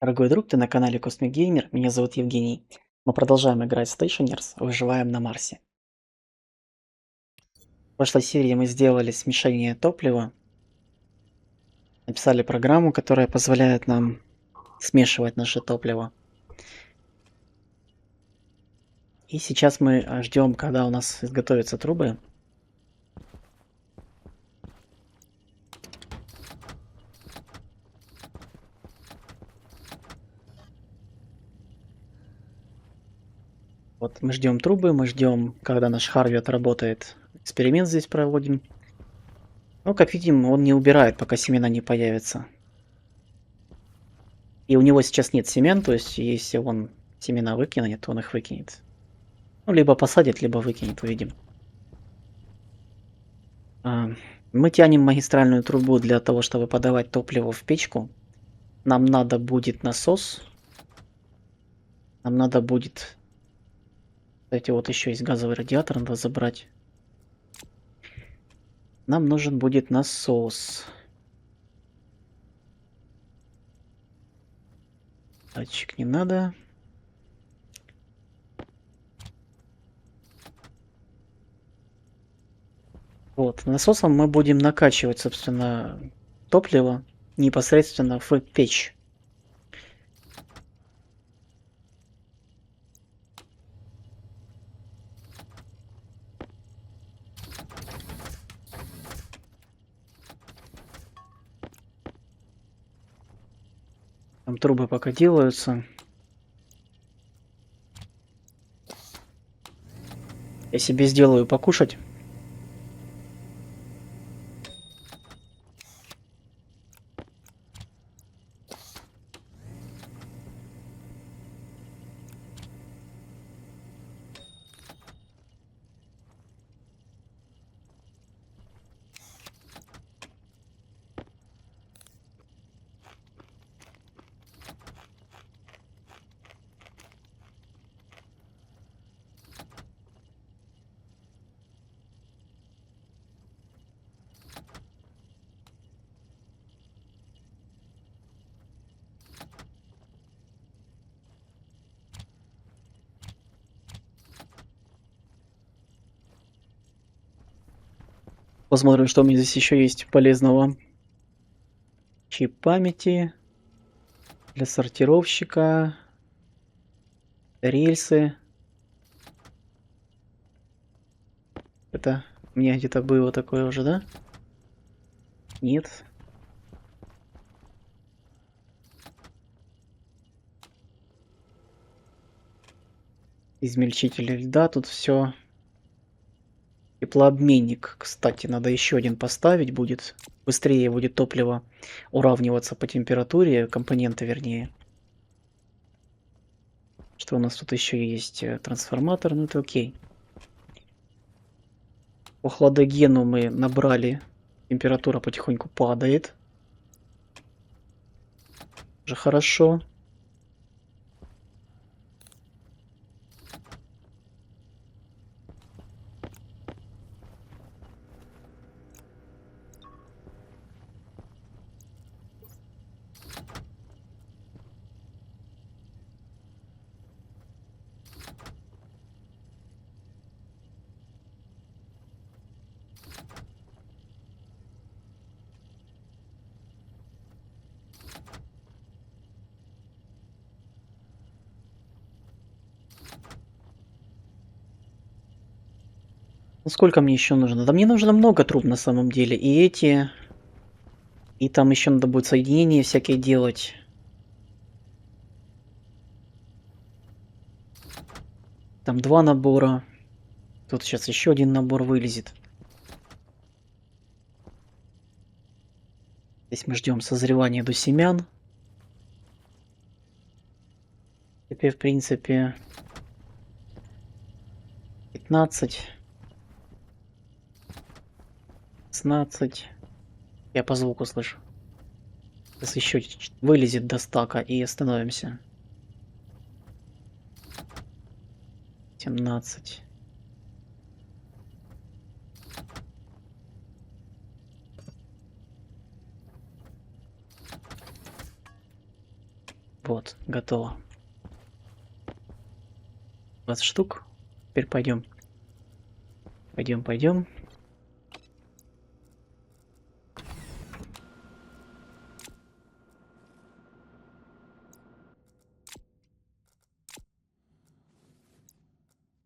Дорогой друг, ты на канале Cosmic Gamer, меня зовут Евгений. Мы продолжаем играть Stationers, выживаем на Марсе. В прошлой серии мы сделали смешение топлива, написали программу, которая позволяет нам смешивать наше топливо. И сейчас мы ждем, когда у нас изготовятся трубы. Вот мы ждем трубы, мы ждем, когда наш Харви отработает. Эксперимент здесь проводим. Ну, как видим, он не убирает, пока семена не появятся. И у него сейчас нет семян, то есть если он семена выкинет, то он их выкинет. Ну, либо посадит, либо выкинет, увидим. Мы тянем магистральную трубу для того, чтобы подавать топливо в печку. Нам надо будет насос. Нам надо будет... Кстати, вот еще есть газовый радиатор, надо забрать. Нам нужен будет насос. Датчик не надо. Вот, насосом мы будем накачивать, собственно, топливо непосредственно в печь. Там трубы пока делаются. Я себе сделаю покушать. Посмотрим, что у меня здесь еще есть полезного. Чип памяти для сортировщика, рельсы. Это у меня где-то было такое уже, да? Нет. Измельчитель льда, тут все. Теплообменник, кстати, надо еще один поставить будет. Быстрее будет топливо уравниваться по температуре, компоненты вернее. Что у нас тут еще есть? Трансформатор, ну это окей. По хладогену мы набрали, температура потихоньку падает. Уже хорошо. Ну сколько мне еще нужно? Да мне нужно много труб на самом деле. И эти, и там еще надо будет соединения всякие делать. Там 2 набора. Тут сейчас еще один набор вылезет. Здесь мы ждем созревания до семян. Теперь, в принципе, 15, 16. Я по звуку слышу. Сейчас еще вылезет до стака и остановимся. 17. Вот, готово. 20 штук. Теперь пойдем. Пойдем.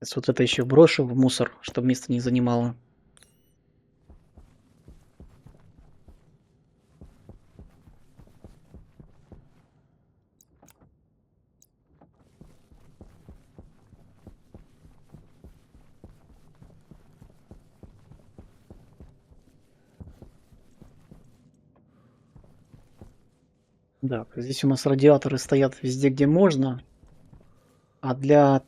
Сейчас вот это еще брошу в мусор, чтобы место не занимало. Да, здесь у нас радиаторы стоят везде, где можно. А для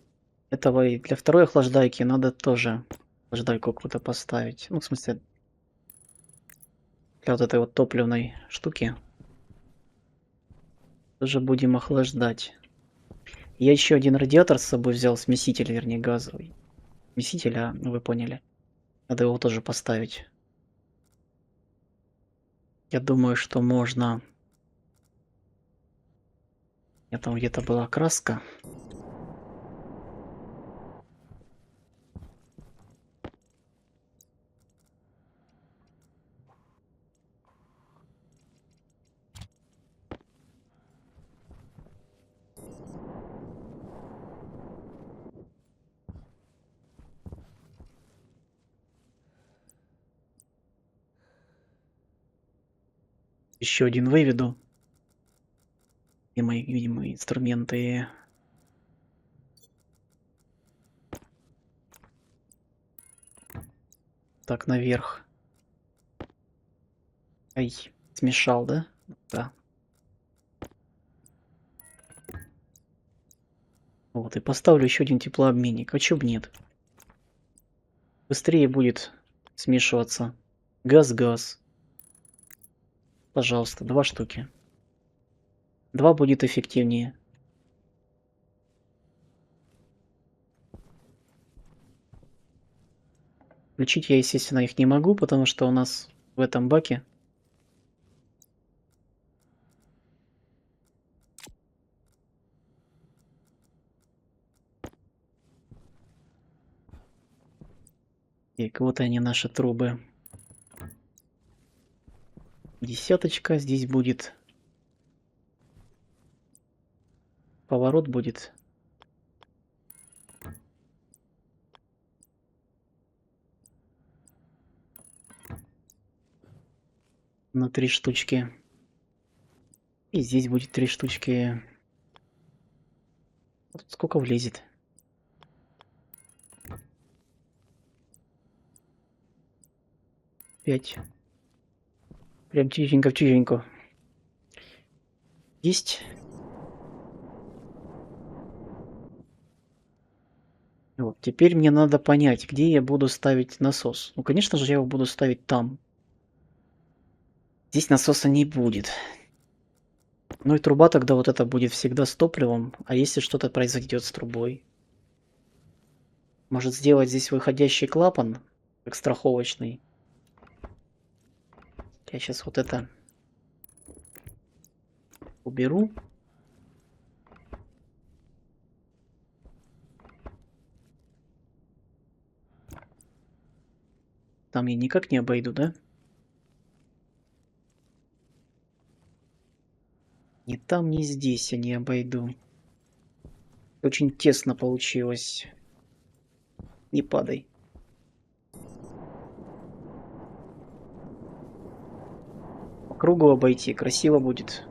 этого и для второй охлаждайки надо тоже охлаждайку какую-то поставить. Ну, в смысле, для вот этой вот топливной штуки. Тоже будем охлаждать. Я еще один радиатор с собой взял, смеситель, вернее, газовый. Смеситель, ну вы поняли. Надо его тоже поставить. Я думаю, что можно... У меня там где-то была краска. Еще один выведу. И мои, видимо, инструменты. Так, наверх. Ай, смешал, да? Да. Вот, и поставлю еще один теплообменник. А чё б нет? Быстрее будет смешиваться. Газ-газ. Пожалуйста, 2 штуки. 2 будет эффективнее. Включить я, естественно, их не могу, потому что у нас в этом баке и вот они, наши трубы. Десяточка. Здесь будет поворот будет. На 3 штучки. И здесь будет 3 штучки. Вот сколько влезет? 5. Прям тихенько в тихенько. Есть. Вот. Теперь мне надо понять, где я буду ставить насос. Ну, конечно же, я его буду ставить там. Здесь насоса не будет. Ну и труба тогда вот эта будет всегда с топливом. А если что-то произойдет с трубой? Может сделать здесь выходящий клапан, как страховочный. Я сейчас вот это уберу. Там я никак не обойду, да? Ни там, ни здесь я не обойду. Очень тесно получилось. Не падай. По кругу обойти красиво будет.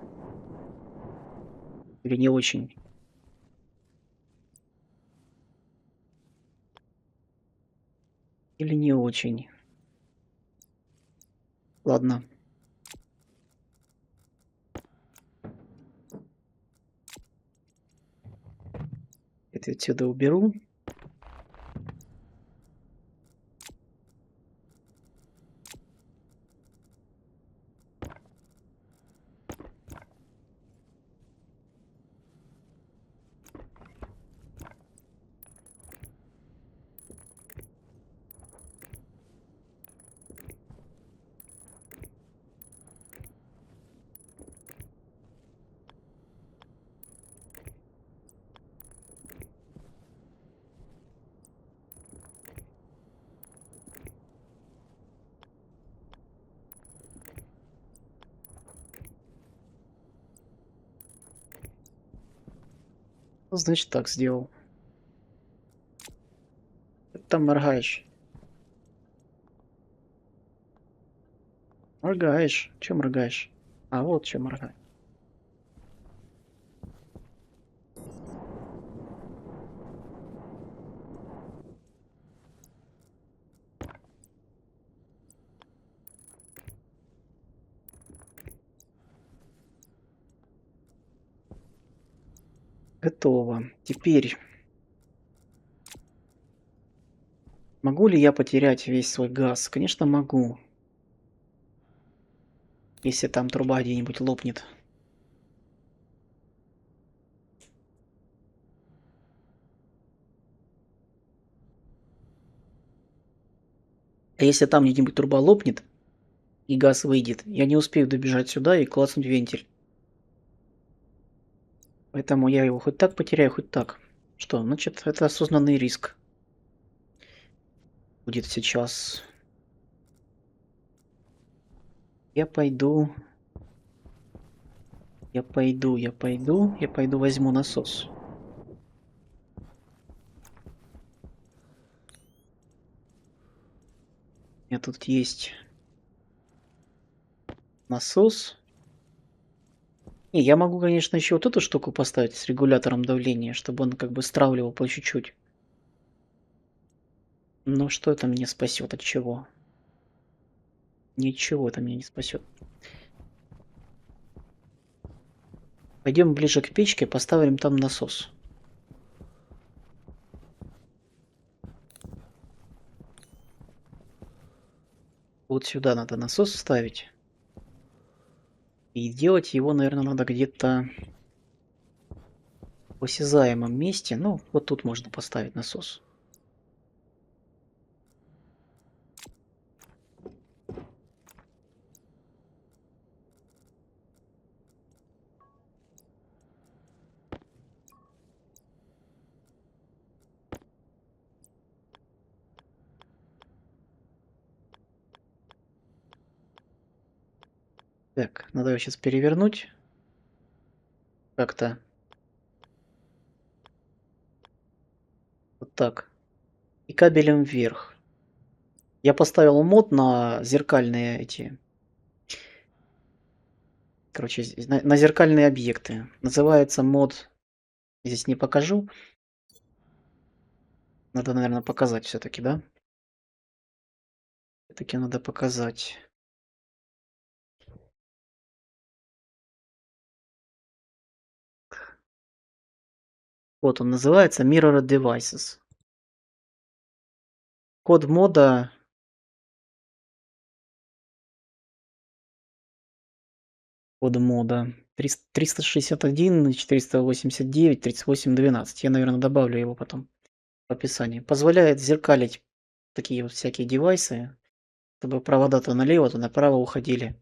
Или не очень? Или не очень? Ладно. Это отсюда уберу. Ну, значит, так сделал. Ты там моргаешь. Моргаешь. Че моргаешь? А вот че моргаешь. Готово. Теперь могу ли я потерять весь свой газ? Конечно, могу. Если там труба где-нибудь лопнет. А если там где-нибудь труба лопнет и газ выйдет, я не успею добежать сюда и клацнуть вентиль. Поэтому я его хоть так потеряю, хоть так. Что, значит, это осознанный риск будет сейчас. Я пойду, я пойду возьму насос. У меня тут есть насос. Не, я могу, конечно, еще вот эту штуку поставить с регулятором давления, чтобы он как бы стравливал по чуть-чуть. Но что это мне спасет? От чего? Ничего это меня не спасет. Пойдем ближе к печке, поставим там насос. Вот сюда надо насос ставить. И делать его, наверное, надо где-то в осязаемом месте. Ну, вот тут можно поставить насос. Так, надо его сейчас перевернуть. Как-то. Вот так. И кабелем вверх. Я поставил мод на зеркальные эти. Короче, на зеркальные объекты. Называется мод. Здесь не покажу. Надо, наверное, показать все-таки, да? Все-таки надо показать. Вот он называется Mirror Devices. Код мода. Код мода 361 489 38 12. Я, наверное, добавлю его потом в описании. Позволяет зеркалить такие вот всякие девайсы, чтобы провода то налево, то направо уходили.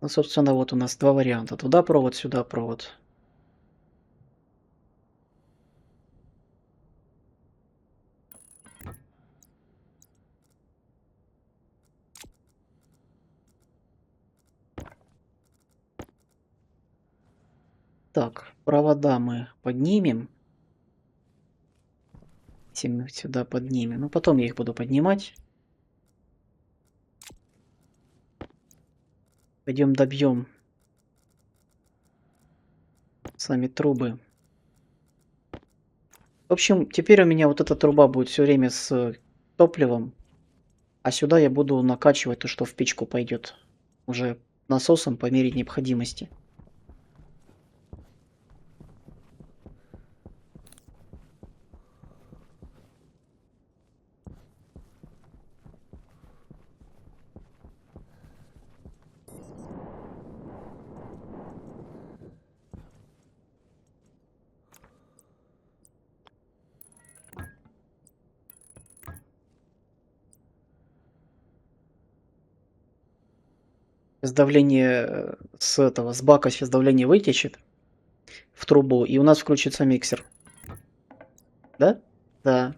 Ну, собственно, вот у нас два варианта. Туда провод, сюда провод. Так, провода мы поднимем. Все мы сюда поднимем. Ну, потом я их буду поднимать. Пойдем добьем сами трубы. В общем, теперь у меня вот эта труба будет все время с топливом, а сюда я буду накачивать то, что в печку пойдет. Уже насосом по мере необходимости. Сейчас давление с бака сейчас давление вытечет в трубу, и у нас включится миксер. Да? Да.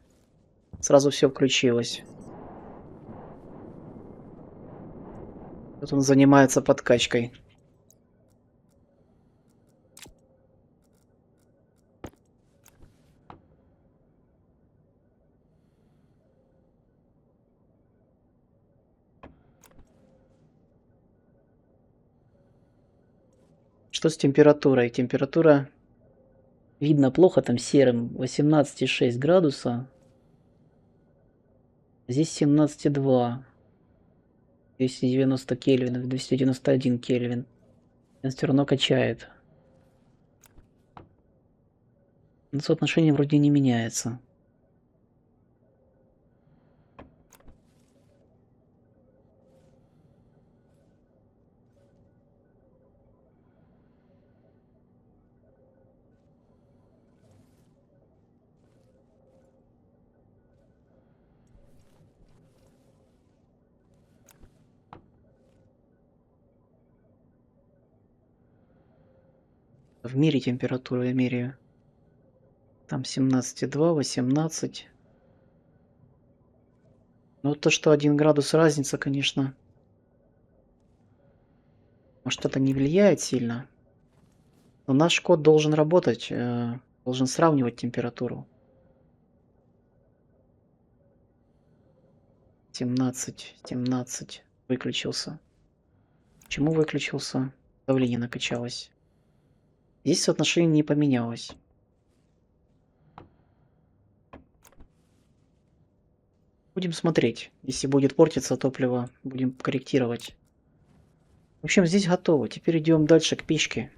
Сразу все включилось. Вот он занимается подкачкой. Что с температурой? Температура видно плохо, там серым 18,6 градуса. Здесь 17,2. 290 кельвинов, 291 кельвин. Он все равно качает. Но соотношение вроде не меняется. В мире температуру я меряю. Там 17,2, 18. Ну, то, что 1 градус разница, конечно, может, это не влияет сильно. Но наш код должен работать, должен сравнивать температуру. 17, 17. Выключился. Почему выключился? Давление накачалось. Здесь соотношение не поменялось. Будем смотреть. Если будет портиться топливо, будем корректировать. В общем, здесь готово. Теперь идем дальше к печке.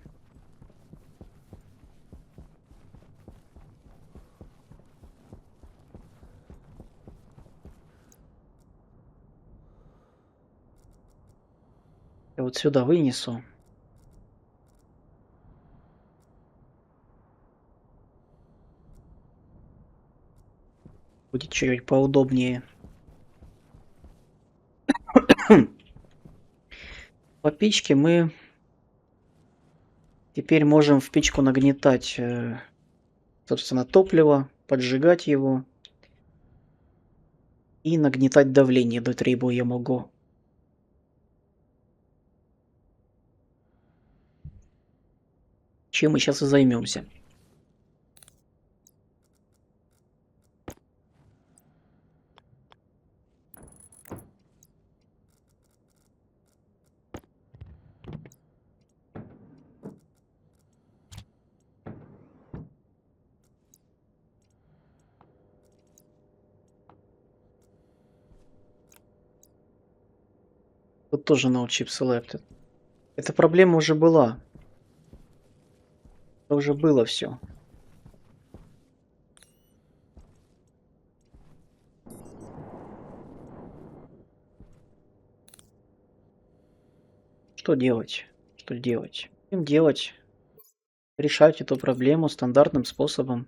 Я вот сюда вынесу. Будет чуть-чуть поудобнее. По печке мы теперь можем в печку нагнетать, собственно, топливо, поджигать его и нагнетать давление до требуемого. Чем мы сейчас и займемся. Тут тоже no chip selected. Эта проблема уже была. Это уже было все. Что делать? Что делать? Будем делать. Решать эту проблему стандартным способом.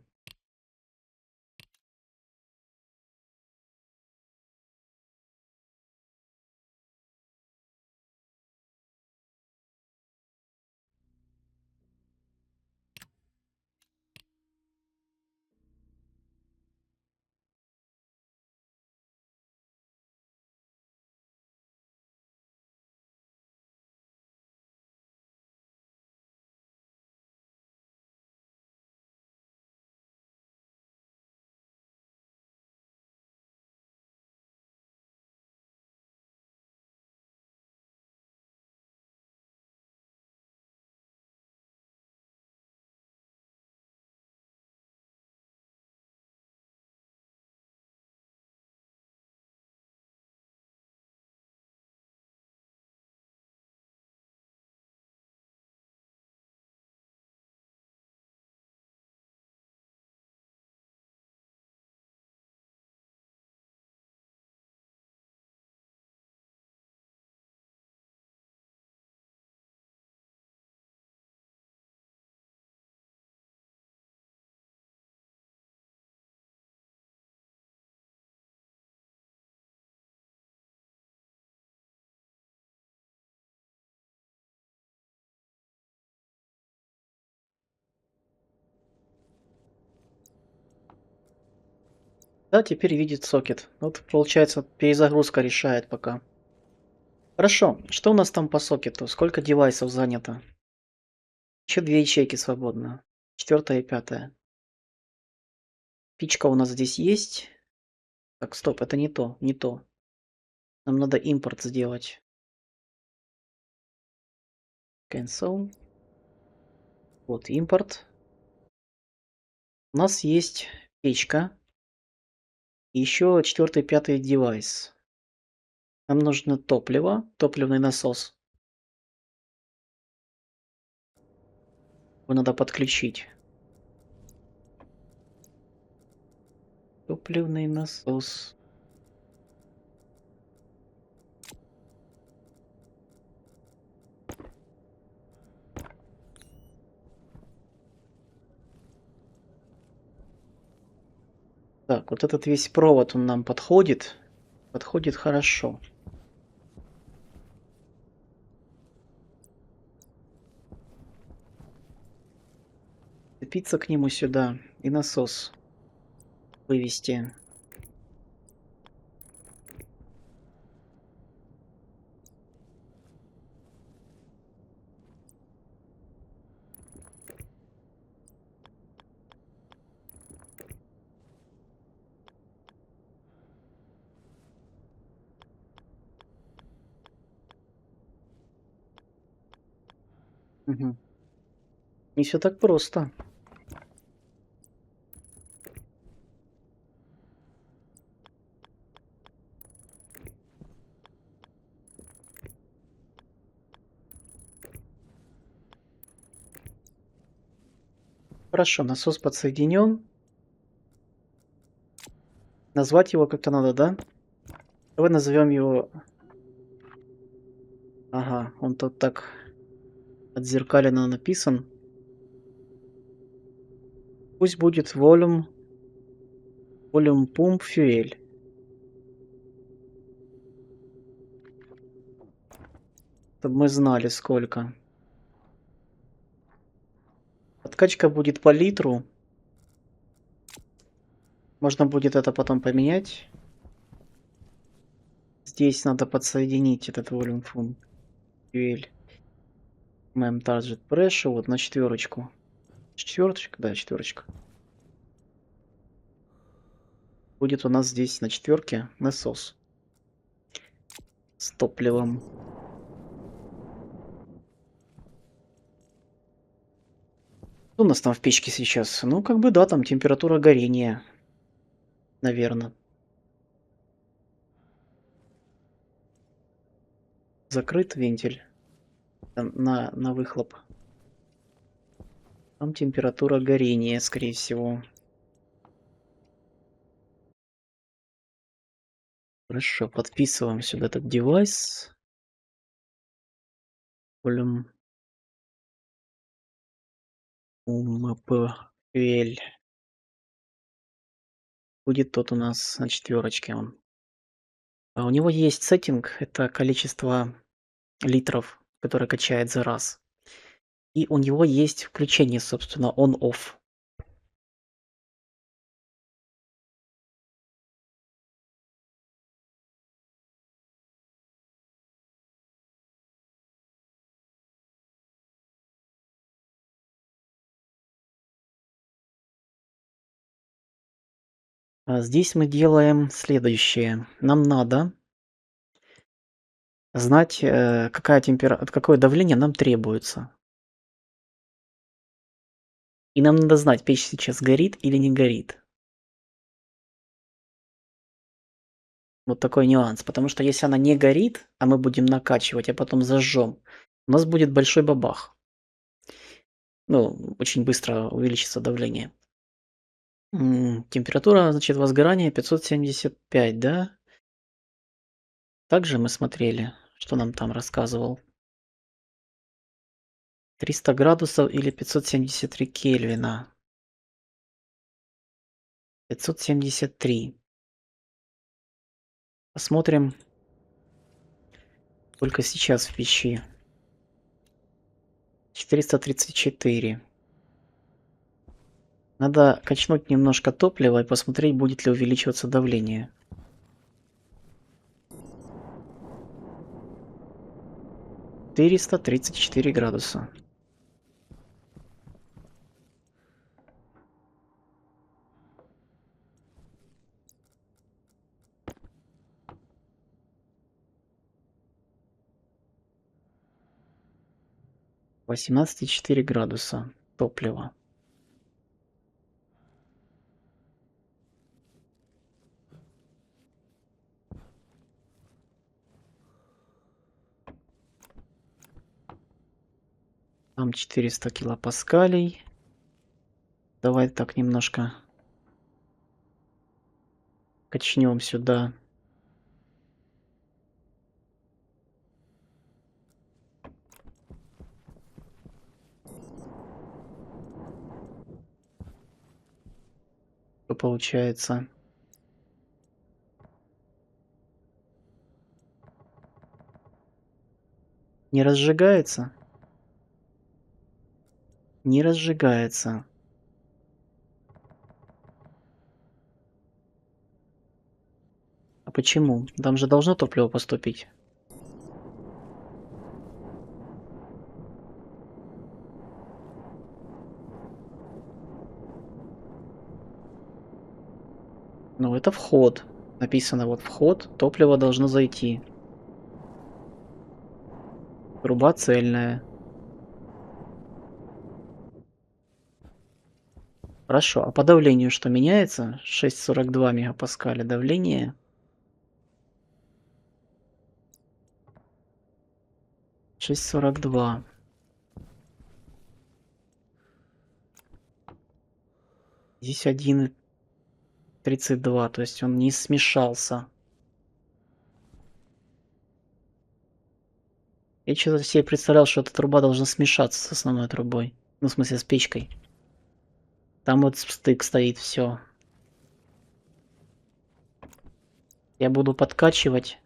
Да, теперь видит сокет. Вот получается, перезагрузка решает пока. Хорошо, что у нас там по сокету? Сколько девайсов занято? Еще 2 ячейки свободно. 4 и 5. Пичка у нас здесь есть. Так, стоп, это не то, не то. Нам надо импорт сделать. Cancel. Вот импорт. У нас есть печка. И еще 4-й, 5-й девайс. Нам нужно топливо, топливный насос. Его надо подключить. Топливный насос. Так, вот этот весь провод, он нам подходит. Подходит хорошо. Цепиться к нему сюда и насос вывести. Мгм. Не все так просто. Хорошо, насос подсоединен. Назвать его как-то надо, да? Давай назовем его... Ага, он тут так отзеркаленно написан. Пусть будет Volume Pump Fuel. Чтобы мы знали сколько. Откачка будет по литру. Можно будет это потом поменять. Здесь надо подсоединить этот Volume Pump Fuel. Mem Target Pressure вот на 4. Четверточка, да, 4. Будет у нас здесь на 4 насос с топливом. Что у нас там в печке сейчас? Ну, как бы, да, там температура горения, наверное. Закрыт вентиль там на выхлоп. Там температура горения, скорее всего. Хорошо, подписываем сюда этот девайс. Volume UMPL. Будет тот у нас на 4 он. А у него есть сеттинг, это количество литров, которое качает за раз. И у него есть включение, собственно, on-off. А здесь мы делаем следующее. Нам надо знать, какое давление нам требуется. И нам надо знать, печь сейчас горит или не горит. Вот такой нюанс. Потому что если она не горит, а мы будем накачивать, а потом зажжем, у нас будет большой бабах. Ну, очень быстро увеличится давление. Температура, значит, возгорания 575, да? Также мы смотрели, что нам там рассказывал. 300 градусов или 573 Кельвина. 573. Посмотрим, сколько сейчас в печи. 434. Надо качнуть немножко топлива и посмотреть, будет ли увеличиваться давление. 434 градуса. Восемнадцать и 4 градуса. топлива. Там 400 килопаскалей. Давай так немножко качнем сюда. Что получается? Не разжигается? Не разжигается. А почему? Там же должно топливо поступить. Ну, это вход. Написано вот вход, топливо должно зайти. Труба цельная. Хорошо, а по давлению что меняется? 6,42 мегапаскаля давление. 6,42. Здесь 1,32, то есть он не смешался. Я что-то себе представлял, что эта труба должна смешаться с основной трубой. Ну, в смысле, с печкой. Там вот стык стоит, все. Я буду подкачивать.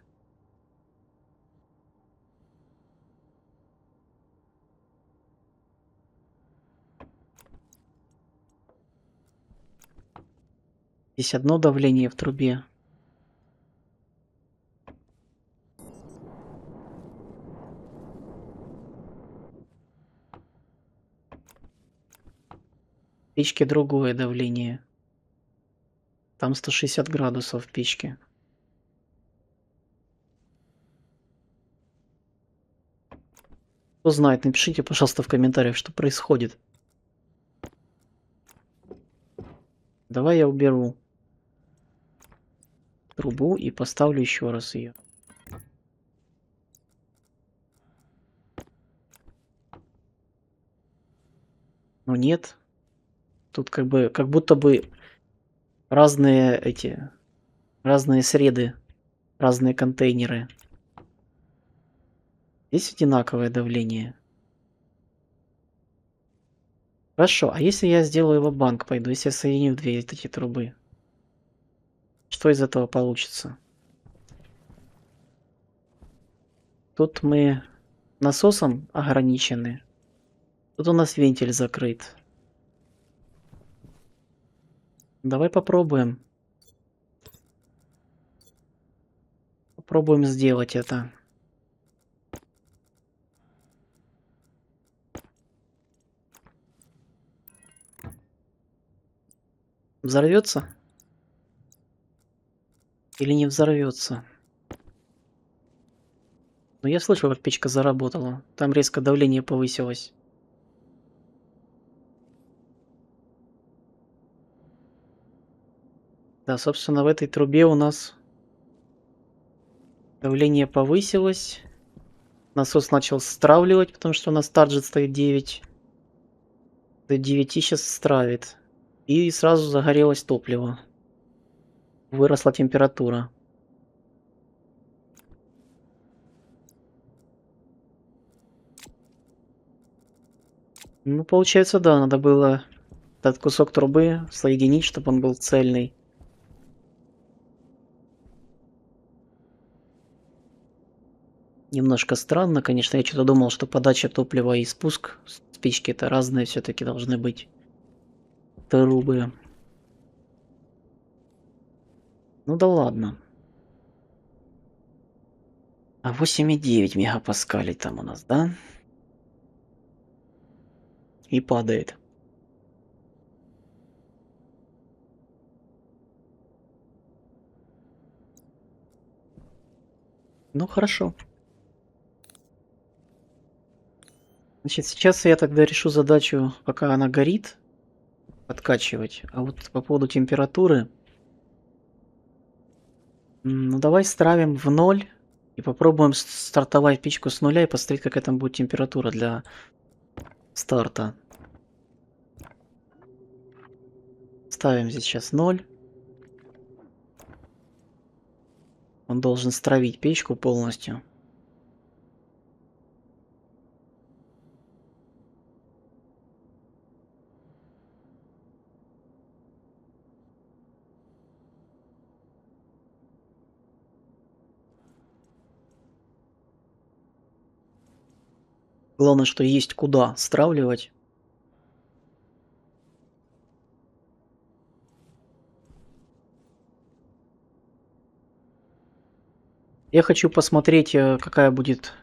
Здесь одно давление в трубе. В печке другое давление. Там 160 градусов в печке. Кто знает, напишите, пожалуйста, в комментариях, что происходит. Давай я уберу трубу и поставлю еще раз ее. Но нет. Тут как будто бы разные среды, разные контейнеры. Здесь одинаковое давление. Хорошо, а если я сделаю ва-банк, пойду, если я соединю две эти трубы? Что из этого получится? Тут мы насосом ограничены. Тут у нас вентиль закрыт. Давай попробуем. Попробуем сделать это. Взорвется? Или не взорвется? Но я слышу, как печка заработала. Там резко давление повысилось. Да, собственно, в этой трубе у нас давление повысилось. Насос начал стравливать, потому что у нас тарджет стоит 9. До 9 сейчас стравит. И сразу загорелось топливо. Выросла температура. Ну, получается, да, надо было этот кусок трубы соединить, чтобы он был цельный. Немножко странно, конечно. Я что-то думал, что подача топлива и спуск с печки это разные все-таки должны быть трубы. Ну да ладно. А 8,9 мегапаскалей там у нас, да? И падает. Ну хорошо. Значит, сейчас я тогда решу задачу, пока она горит, подкачивать. А вот по поводу температуры, ну давай стравим в ноль и попробуем стартовать печку с нуля и посмотреть, какая там будет температура для старта. Ставим здесь сейчас 0. Он должен стравить печку полностью. Главное, что есть куда стравливать. Я хочу посмотреть, какая будет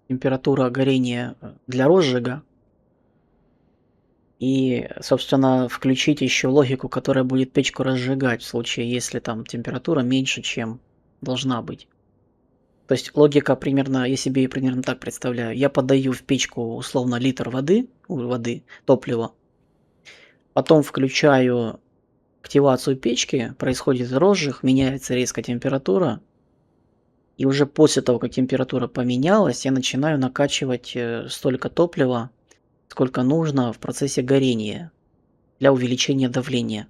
температура горения для розжига. И, собственно, включить еще логику, которая будет печку разжигать в случае, если там температура меньше, чем должна быть. То есть логика примерно, я себе ее примерно так представляю. Я подаю в печку условно литр воды, топлива. Потом включаю активацию печки, происходит розжиг, меняется резко температура. И уже после того, как температура поменялась, я начинаю накачивать столько топлива, сколько нужно в процессе горения для увеличения давления.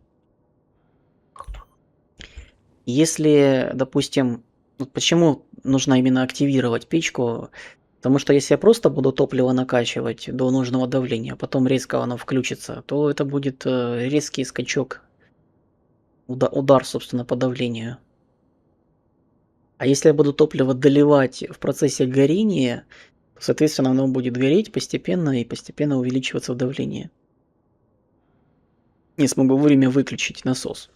Если, допустим, вот почему нужно именно активировать печку? Потому что если я просто буду топливо накачивать до нужного давления, а потом резко оно включится, то это будет резкий скачок, удар, собственно, по давлению. А если я буду топливо доливать в процессе горения, то, соответственно, оно будет гореть постепенно и постепенно увеличиваться в давлении. Не смогу вовремя выключить насос.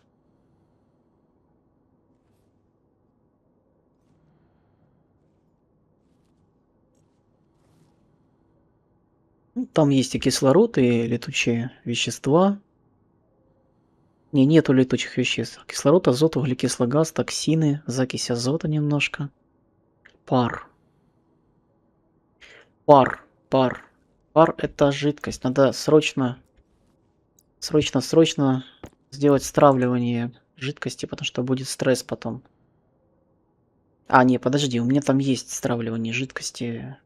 Ну, там есть и кислород, и летучие вещества. Нету летучих веществ. Кислород, азот, углекислый газ, токсины, закись азота немножко. Пар. Пар. Пар. Пар – это жидкость. Надо срочно сделать стравливание жидкости, потому что будет стресс потом. А, не, подожди, у меня там есть стравливание жидкости.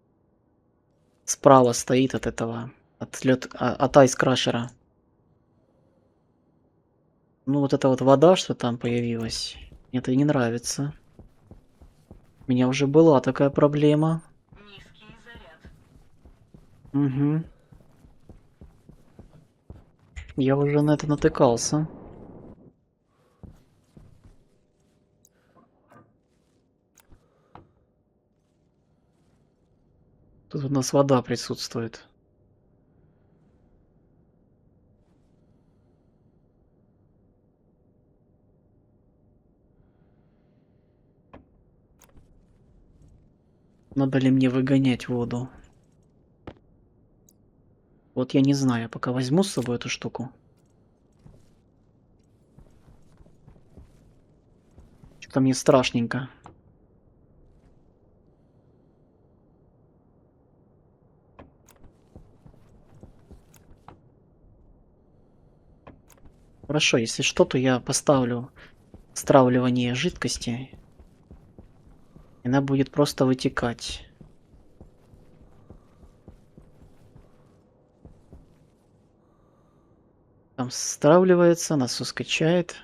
Справа стоит от этого, от айскрашера. Ну, вот эта вот вода, что там появилась, мне это не нравится. У меня уже была такая проблема. Угу. Я уже на это натыкался. Тут у нас вода присутствует. Надо ли мне выгонять воду? Вот я не знаю, пока возьму с собой эту штуку. Что-то мне страшненько. Хорошо, если что, то я поставлю стравливание жидкости. И она будет просто вытекать. Там стравливается, насос качает.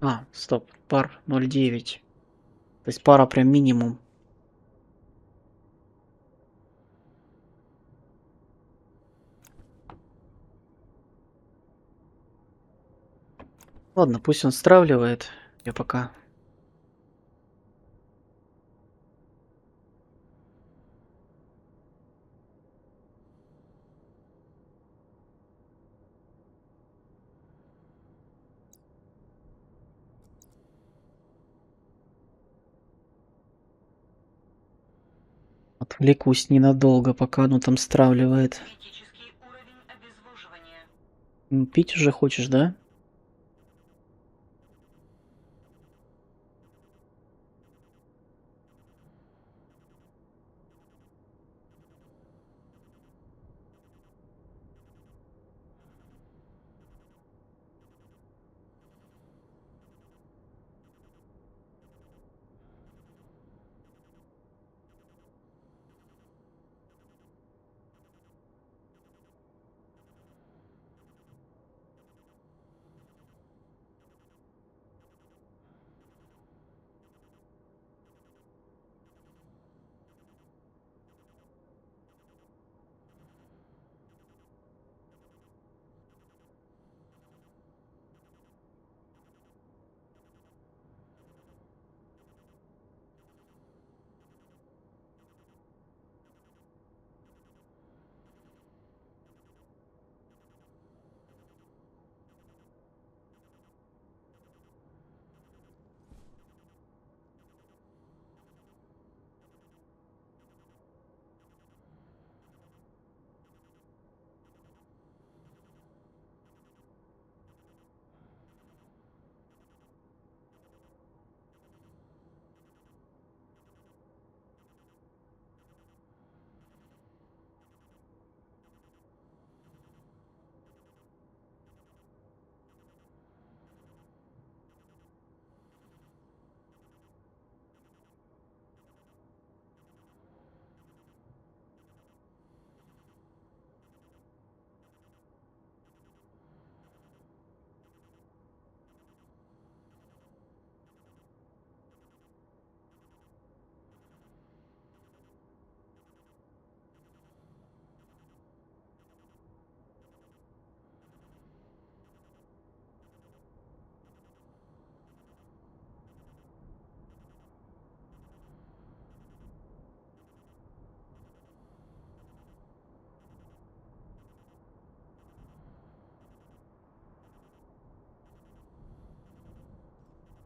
А, стоп, пар 0,9. То есть пара прям минимум. Ладно, пусть он стравливает. Я пока... Отвлекусь ненадолго, пока оно там стравливает. Пить уже хочешь, да?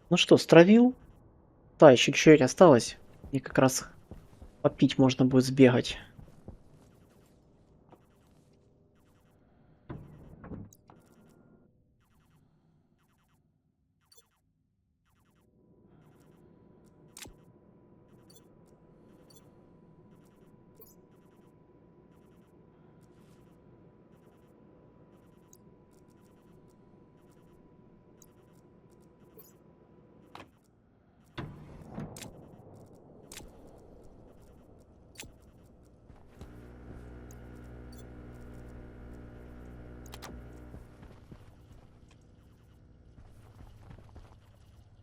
Ну что, стравил? Да, еще чуть-чуть осталось. И как раз попить можно будет сбегать.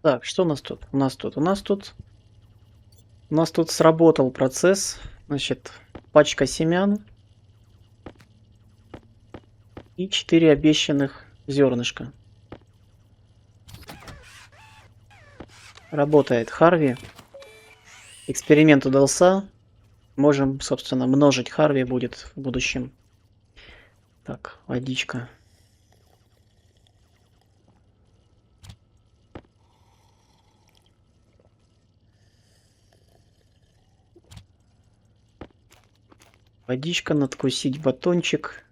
Так, что у нас тут? У нас тут сработал процесс. Значит, пачка семян и 4 обещанных зернышка. Работает Харви. Эксперимент удался. Можем, собственно, множить Харви будет в будущем. Так, водичка. Водичка, надкусить батончик.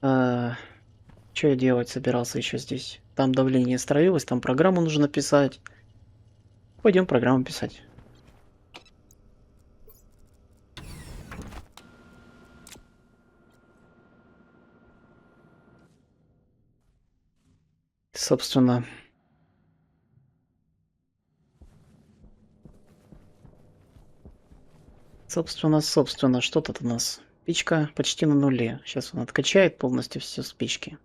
Что я делать собирался еще здесь? Там давление строилось, там программу нужно писать. Пойдем программу писать. Собственно, что тут у нас? Печка почти на нуле. Сейчас он откачает полностью все с печки.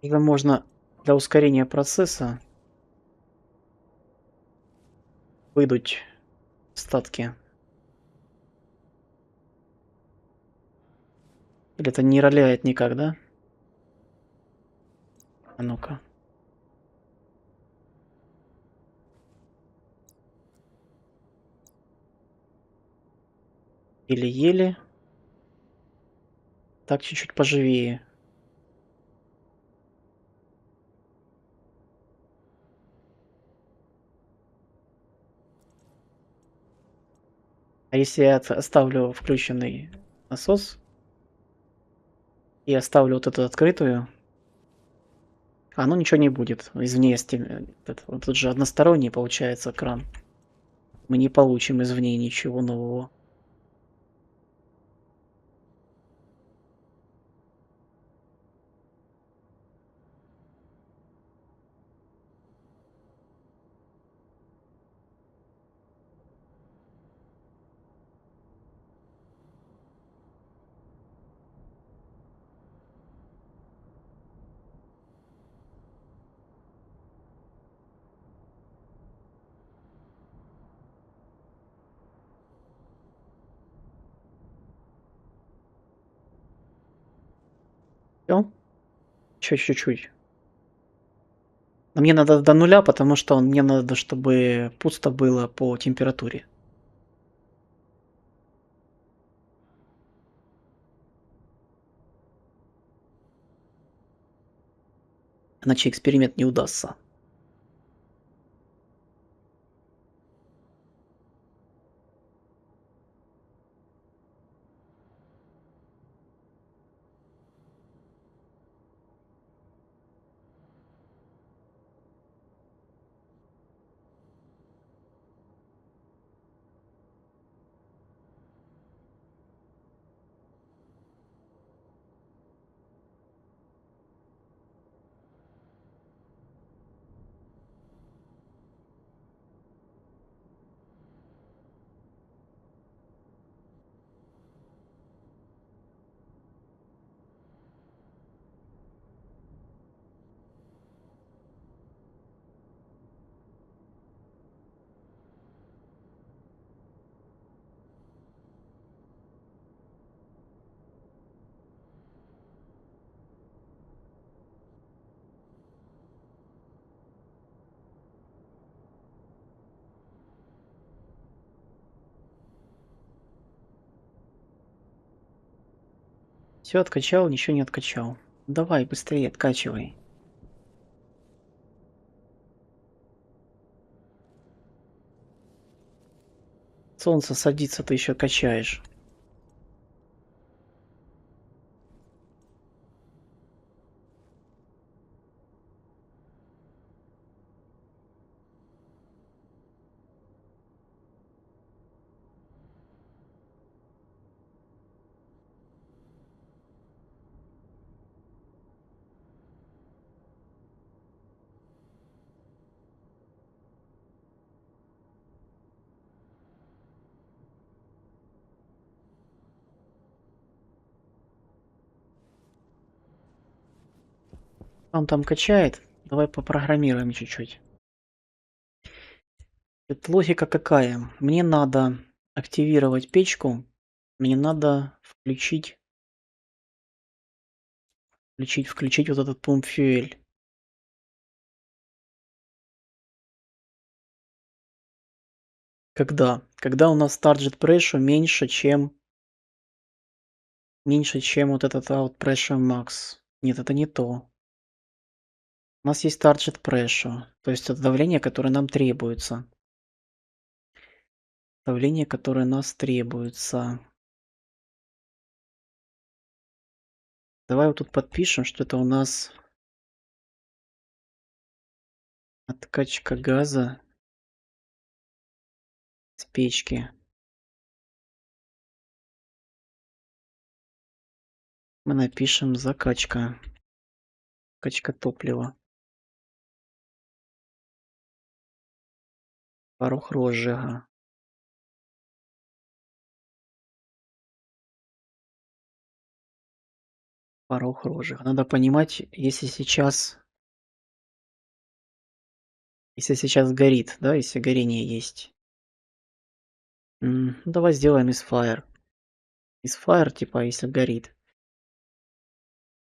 Или можно для ускорения процесса выдуть остатки. Или это не роляет никак, да? А ну-ка. Еле-еле. Так чуть-чуть поживее. А если я оставлю включенный насос и оставлю вот эту открытую, ну ничего не будет. Извне вот тут же односторонний получается кран. Мы не получим извне ничего нового. Всё? Ещё чуть-чуть. Но мне надо до нуля, потому что мне надо, чтобы пусто было по температуре. Иначе эксперимент не удастся. Все откачал, ничего не откачал. Давай быстрее откачивай. Солнце садится, ты еще качаешь. Он там качает. Давай попрограммируем чуть-чуть. Это логика какая? Мне надо активировать печку. Мне надо включить вот этот пумп fuel. Когда? Когда у нас target pressure меньше, чем вот этот out pressure max. Нет, это не то. У нас есть target pressure, то есть это давление, которое нам требуется. Давление, которое нас требуется. Давай вот тут подпишем, что это у нас откачка газа с печки. Мы напишем закачка. Качка топлива. Порог розжига. Порог розжига. Надо понимать, если сейчас горит, да, если горение есть. Ну, давай сделаем из fire. Из fire, типа, если горит.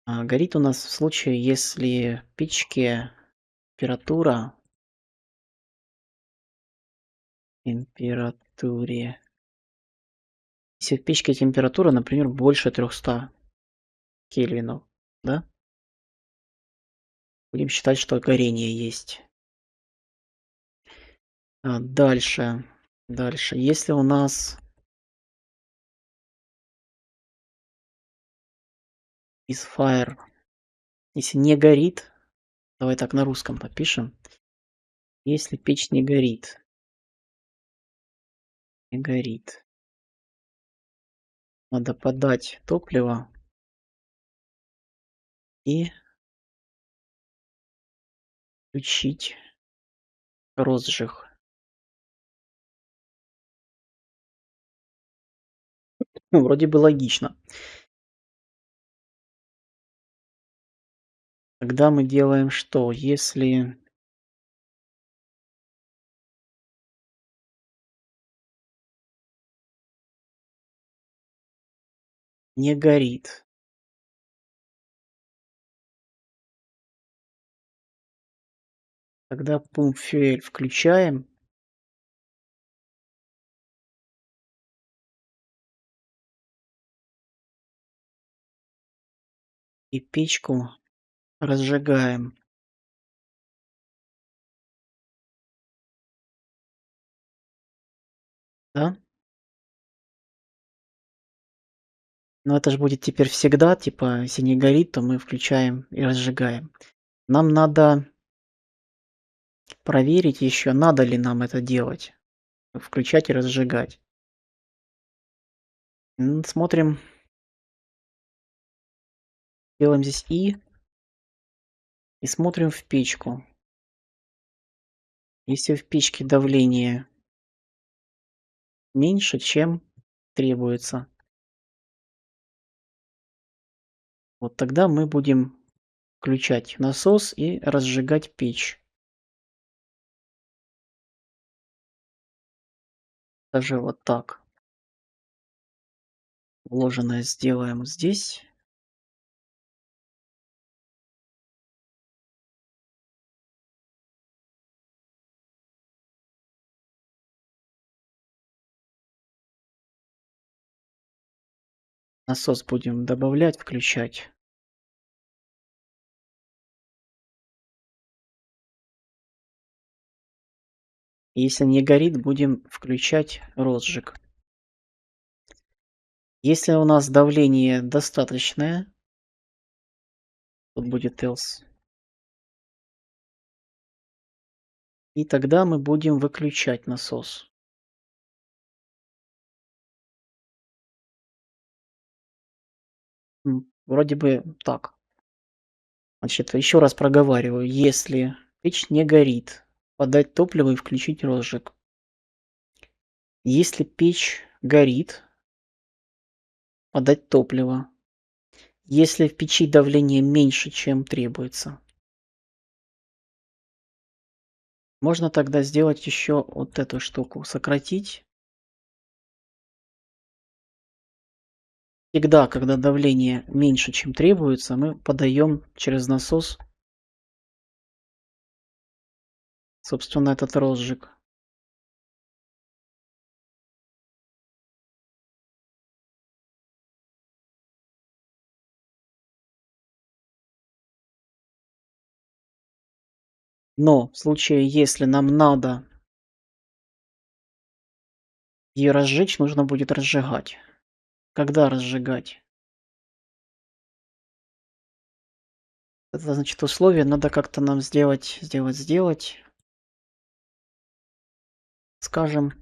Горит у нас в случае, если в печке температура температуре если в печке температура, например, больше 300 кельвинов, да, будем считать, что горение есть. Дальше. Если у нас из fire, если не горит, давай так на русском напишем. Если печь не горит, надо подать топливо и включить розжиг. Ну, вроде бы логично. Тогда мы делаем что? Если не горит, тогда пумп fuel включаем. И печку разжигаем. Да? Но это же будет теперь всегда, типа, если не горит, то мы включаем и разжигаем. Нам надо проверить еще, надо ли нам это делать. Включать и разжигать. Смотрим, делаем здесь и смотрим в печку. Если в печке давление меньше, чем требуется, вот тогда мы будем включать насос и разжигать печь. Даже вот так. Вложенное сделаем здесь. Насос будем добавлять, включать. Если не горит, будем включать розжиг. Если у нас давление достаточное, тут будет else, и тогда мы будем выключать насос. Вроде бы так. Значит, еще раз проговариваю. Если печь не горит, подать топливо и включить розжиг. Если печь горит, подать топливо. Если в печи давление меньше, чем требуется, можно тогда сделать еще вот эту штуку. Сократить. Всегда, когда давление меньше, чем требуется, мы подаем через насос, собственно, этот розжиг. Но в случае, если нам надо ее разжечь, нужно будет разжигать. Когда разжигать? Это значит условие надо как-то нам сделать. Скажем,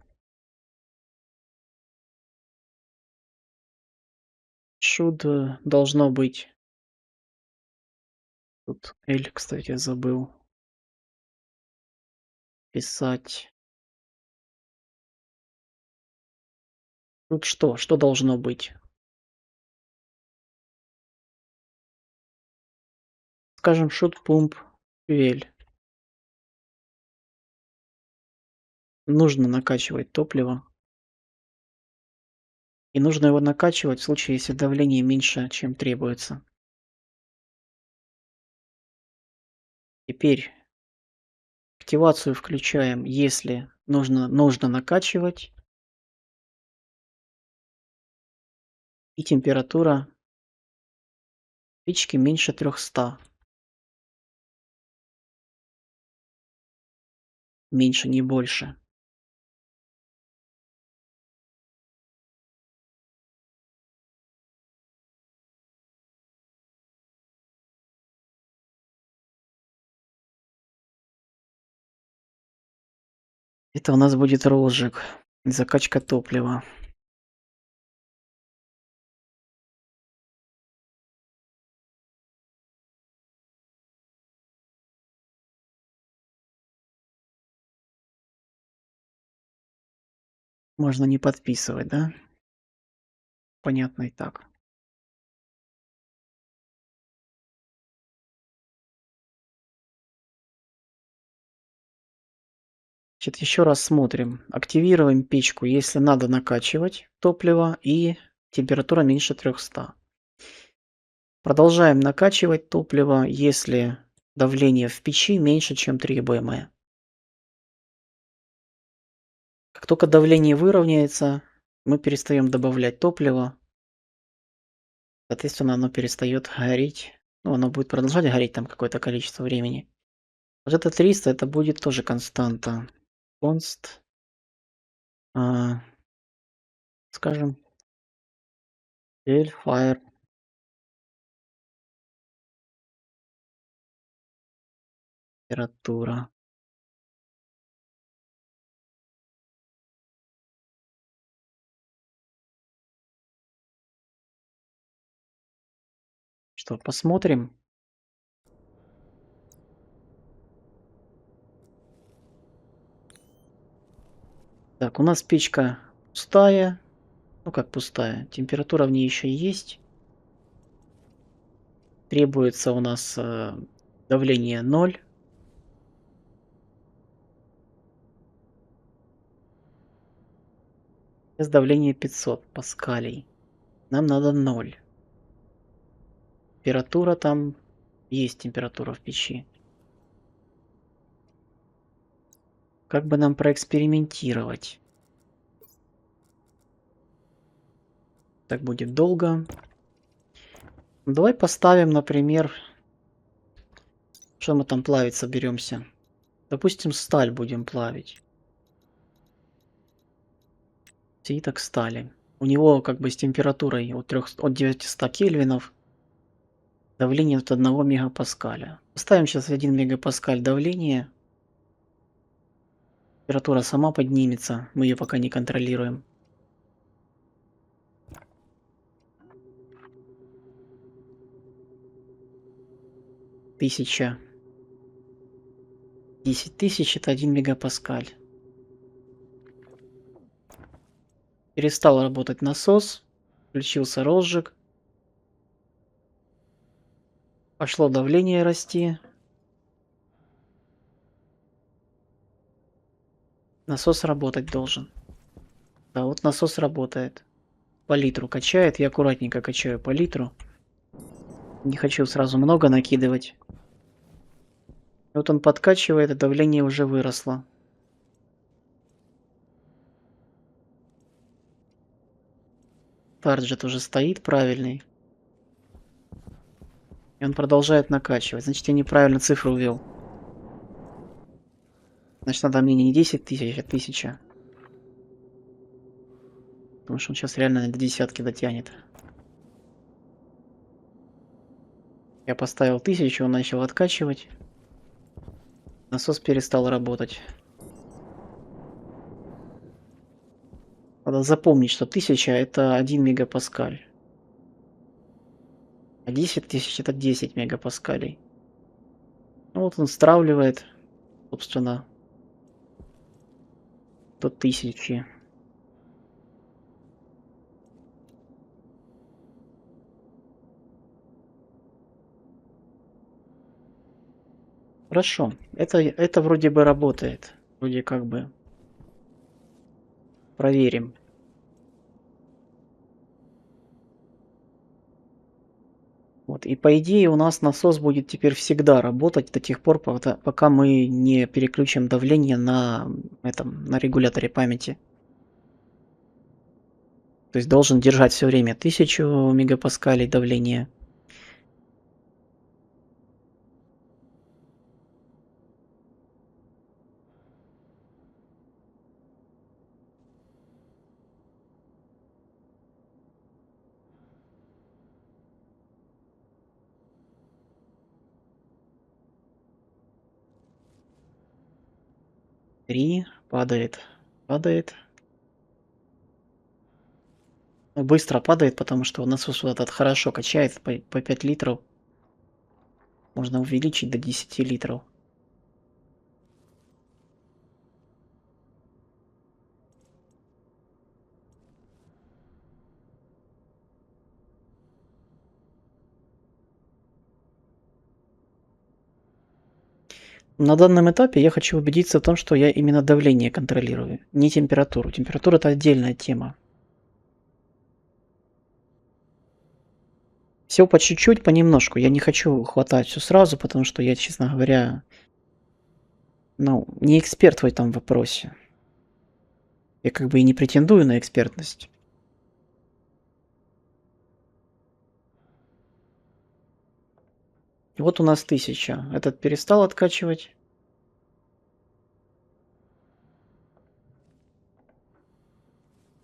should должно быть. Тут L, кстати, забыл писать. Тут что? Что должно быть? Скажем, should pump fuel. Нужно накачивать топливо. И нужно его накачивать в случае, если давление меньше, чем требуется. Теперь активацию включаем, если нужно накачивать. И температура печки меньше 300. Меньше, не больше. Это у нас будет розжиг, закачка топлива. Можно не подписывать, да? Понятно и так. Значит, еще раз смотрим. Активируем печку, если надо накачивать топливо и температура меньше 300. Продолжаем накачивать топливо, если давление в печи меньше, чем требуемое. Как только давление выровняется, мы перестаем добавлять топливо. Соответственно, оно перестает гореть. Ну, оно будет продолжать гореть там какое-то количество времени. Вот это 300, это будет тоже константа. Const, скажем, fire температура. Что, посмотрим? Так, у нас печка пустая. Ну как пустая? Температура в ней еще есть. Требуется у нас давление 0. Сейчас давление 500 паскалей. Нам надо 0. Температура там есть, температура в печи. Как бы нам проэкспериментировать? Так будет долго. Давай поставим, например, что мы там плавить соберемся. Допустим, сталь будем плавить. Слиток стали. У него как бы с температурой от 900 кельвинов. Давление от 1 мегапаскаля. Ставим сейчас 1 мегапаскаль давление. Температура сама поднимется. Мы ее пока не контролируем. Тысяча. 10 тысяч это 1 мегапаскаль. Перестал работать насос. Включился розжиг. Пошло давление расти. Насос работать должен. Да, вот насос работает. По литру качает. Я аккуратненько качаю по литру. Не хочу сразу много накидывать. Вот он подкачивает, и давление уже выросло. Тарджет уже стоит правильный. И он продолжает накачивать. Значит, я неправильно цифру ввел. Значит, надо мне не 10 тысяч, а 1000. Потому что он сейчас реально до десятки дотянет. Я поставил 1000, он начал откачивать. Насос перестал работать. Надо запомнить, что 1000 это 1 мегапаскаль. А 10 тысяч это 10 мегапаскалей. Ну вот он стравливает, собственно, до 1000. Хорошо. Это вроде бы работает. Вроде как бы. Проверим. Вот. И по идее у нас насос будет теперь всегда работать до тех пор, пока мы не переключим давление на регуляторе памяти. То есть должен держать все время 1000 мегапаскалей давления. Три падает, падает. Ну, быстро падает, потому что насос вот этот хорошо качает по 5 литров. Можно увеличить до 10 литров. На данном этапе я хочу убедиться в том, что я именно давление контролирую, не температуру. Температура это отдельная тема. Все по чуть-чуть, понемножку. Я не хочу хватать все сразу, потому что я, честно говоря, ну, не эксперт в этом вопросе. Я как бы и не претендую на экспертность. И вот у нас 1000. Этот перестал откачивать.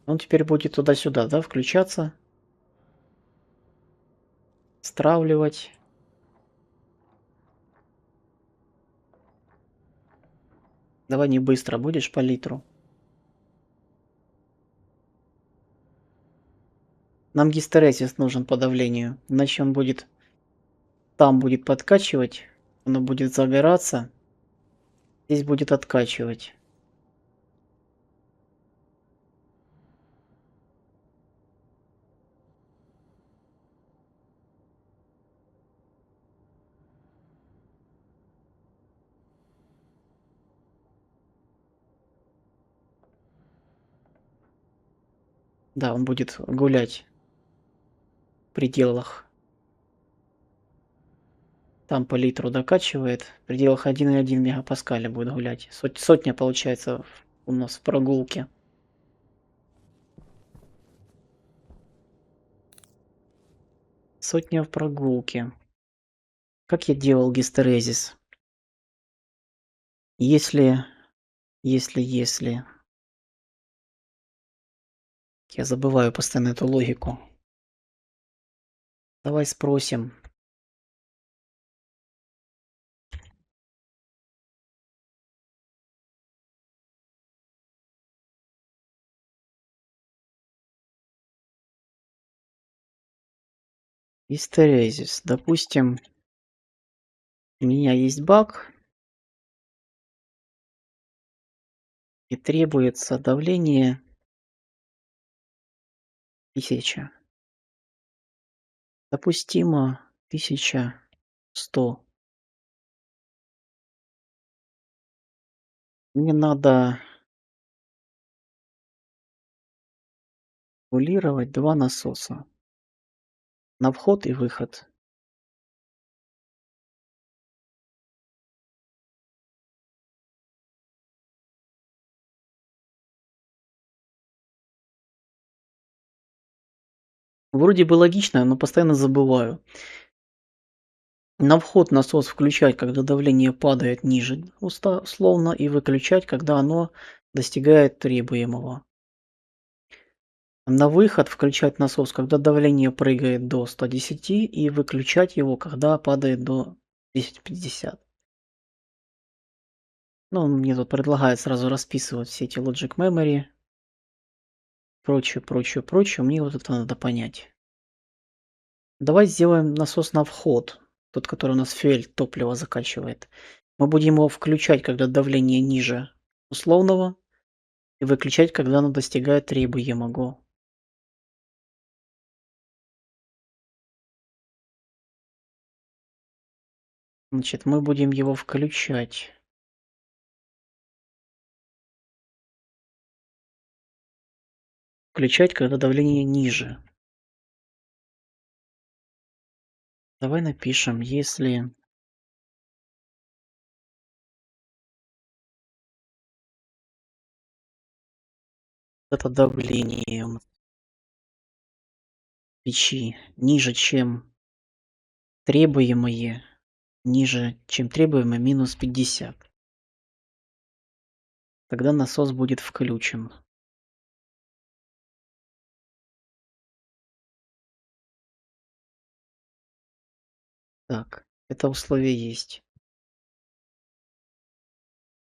Он теперь будет туда-сюда, да, включаться. Стравливать. Давай не быстро, будешь по литру. Нам гистерезис нужен по давлению, иначе он будет там будет подкачивать, оно будет загораться, здесь будет откачивать. Да, он будет гулять в пределах. Там по литру докачивает, в пределах 1,1 мегапаскаля будет гулять. Сотня получается у нас в прогулке. Сотня в прогулке. Как я делал гистерезис? Если, если. Я забываю постоянно эту логику. Давай спросим. Гистерезис. Допустим, у меня есть баг и требуется давление 1000. Допустимо 1100. Мне надо регулировать 2 насоса на вход и выход. Вроде бы логично, но постоянно забываю. На вход насос включать, когда давление падает ниже условно, и выключать, когда оно достигает требуемого. На выход включать насос, когда давление прыгает до 110, и выключать его, когда падает до 1050. Ну, он мне тут предлагает сразу расписывать все эти logic memory, прочее, прочее, прочее. Мне вот это надо понять. Давай сделаем насос на вход, тот, который у нас фюэль топливо закачивает. Мы будем его включать, когда давление ниже условного, и выключать, когда оно достигает требуемого. Значит, мы будем его включать. Включать, когда давление ниже. Давай напишем, если это давление у нас в печи ниже, чем требуемое, ниже, чем требуемое минус 50. Тогда насос будет включен. Так, это условие есть.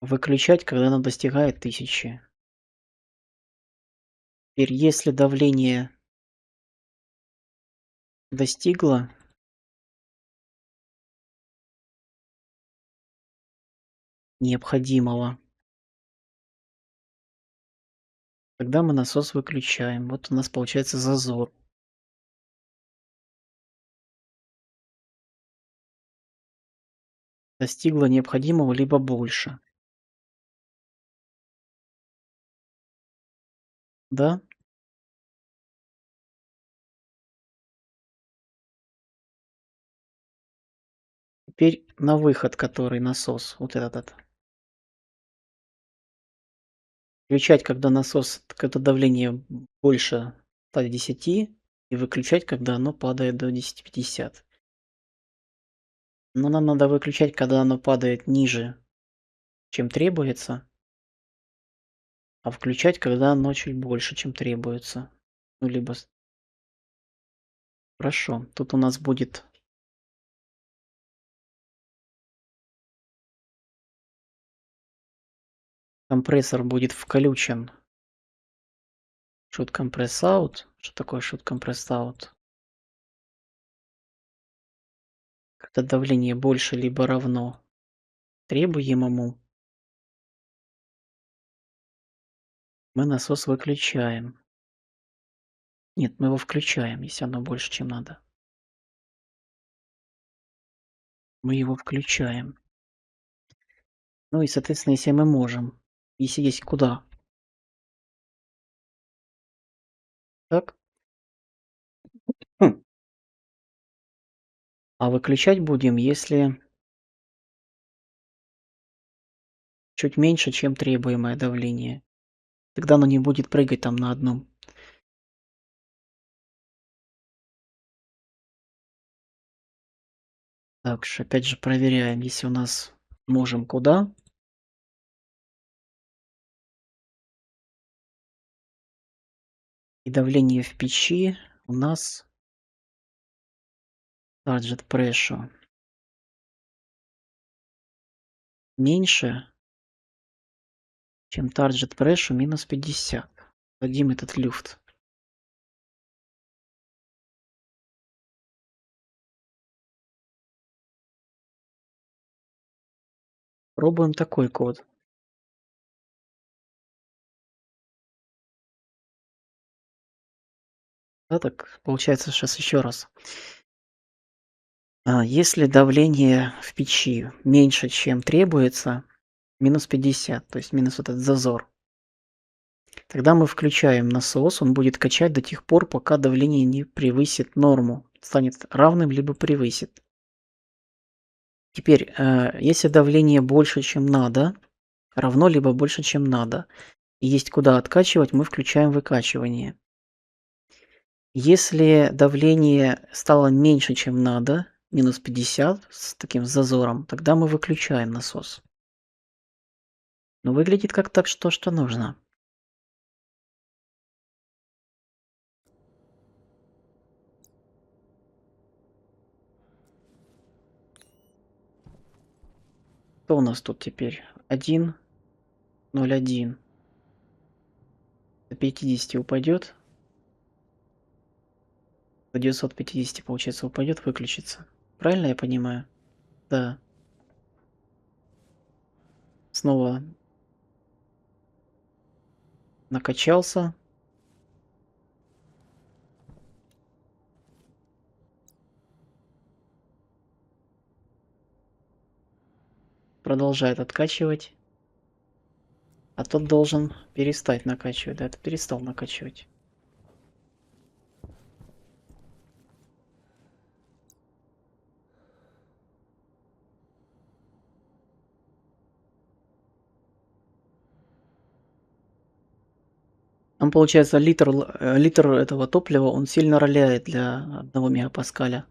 Выключать, когда оно достигает 1000. Теперь, если давление достигло необходимого, тогда мы насос выключаем. Вот у нас получается зазор. Достигло необходимого либо больше. Да? Теперь на выход, который насос, вот этот. Включать, когда насос, когда давление больше 110, и выключать, когда оно падает до 1050. Но нам надо выключать, когда оно падает ниже, чем требуется, а включать, когда оно чуть больше, чем требуется. Ну, либо хорошо. Тут у нас будет компрессор будет включен. Shoot compress out. Что такое shoot compress out? Когда давление больше либо равно требуемому, мы насос выключаем. Нет, мы его включаем, если оно больше, чем надо. Мы его включаем. Ну и, соответственно, если мы можем, если есть куда. Так? Хм. А выключать будем, если чуть меньше, чем требуемое давление. Тогда оно не будет прыгать там на одном. Также, опять же, проверяем, если у нас можем куда. И давление в печи у нас target pressure меньше, чем target pressure минус 50. Дадим этот люфт. Пробуем такой код. Да, так получается сейчас еще раз. Если давление в печи меньше, чем требуется, минус 50, то есть минус вот этот зазор, тогда мы включаем насос, он будет качать до тех пор, пока давление не превысит норму, станет равным либо превысит. Теперь, если давление больше, чем надо, равно либо больше, чем надо, и есть куда откачивать, мы включаем выкачивание. Если давление стало меньше, чем надо, минус 50 с таким зазором, тогда мы выключаем насос. Но выглядит как так, что нужно. Что у нас тут теперь? 1, 0,1. До 50 упадет. До 950, получается, упадет, выключится. Правильно я понимаю? Да. Снова накачался. Продолжает откачивать. А тот должен перестать накачивать. Да, это перестал накачивать. Он, получается, литр этого топлива, он сильно роляет для 1 мегапаскаля.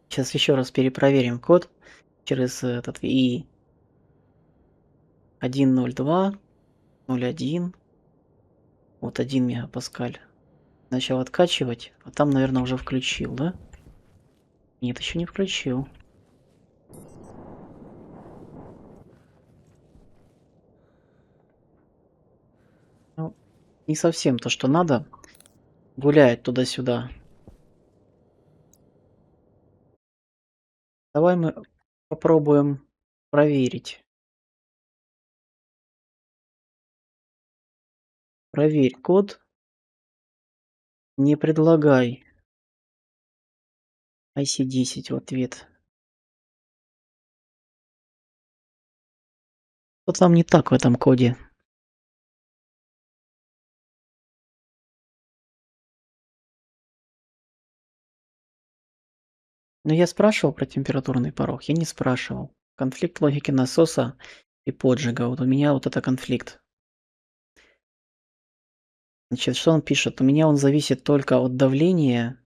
Сейчас еще раз перепроверим код через этот и 1.02, 0.1, вот 1 мегапаскаль. Начал откачивать, а там, наверное, уже включил, да? Нет, еще не включил. Ну, не совсем то, что надо. Гуляет туда-сюда. Давай мы попробуем проверить. Проверь код. Не предлагай IC10 в ответ. Что там не так в этом коде? Но я спрашивал про температурный порог? Я не спрашивал. Конфликт логики насоса и поджига. Вот у меня вот это конфликт. Значит, что он пишет? У меня он зависит только от давления